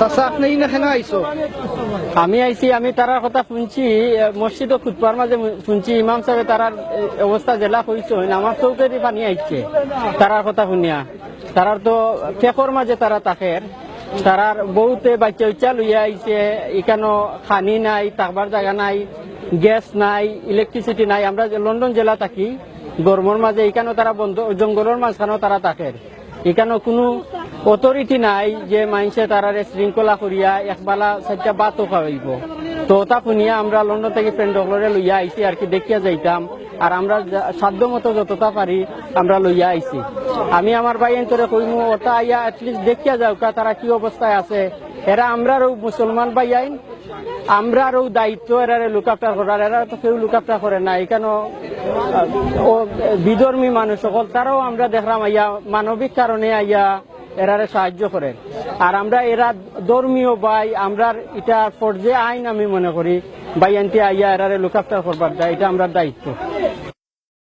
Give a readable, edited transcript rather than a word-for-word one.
চাচা আপনি এখানে আইসো? আমি আইছি, আমি তারার কথা শুনছি, মসজিদ ও খুতবার মাঝে শুনছি ইমাম সাহেব তারার অবস্থা জেলা হয়েছে, আমার চৌকেরই পানি আইছে তারার কথা শুনিয়া। তারার তো ফেকর মাঝে তারা তাকের, তারার বহুতে বাচ্চা উচ্চা লইয়া আইছে, এখানে খানি নাই, থাকবার জায়গা নাই, গ্যাস নাই, ইলেকট্রিসিটি নাই। আমরা লন্ডন জেলা থাকি গরমের মাঝে, এখানে তারা বন্ধ, জঙ্গলের মাঝখানেও তারা থাকের। এখানে কোনো অথরিটি নাই যে মানুষে তারারে শৃঙ্খলা করিয়া একবেলা চারটা ভাতও খাওয়াইব। তো তা শুনিয়া আমরা লন্ডন থেকে ফ্রেন্ড সকলরে লইয়া আইছি আর কি, দেখিয়া যাইতাম। আর আমরা সাধ্য মতো যতটা পারি আমরা লইয়া আইছি। আমি আমার ভাই এন্তরে কইমু ওটা আইয়া এটলিস্ট দেখিয়া যাও তারা কি অবস্থায় আছে। এরা আমরারও মুসলমান ভাই আইন, আমরারও দায়িত্ব এরারে লুক আফটার করার। এরা তো কেউ লুক আফটার করে না। এখানে বিধর্মী মানুষ সকল তারাও আমরা দেখলাম আইয়া মানবিক কারণে আইয়া এরারে সাহায্য করে। আর আমরা এরা ধর্মীয় ভাই, আমরা এটা ফরজে আইন আমি মনে করি ভাই আনতে আইয়া এরারে লুক আফটার করবার, এটা আমরা দায়িত্ব।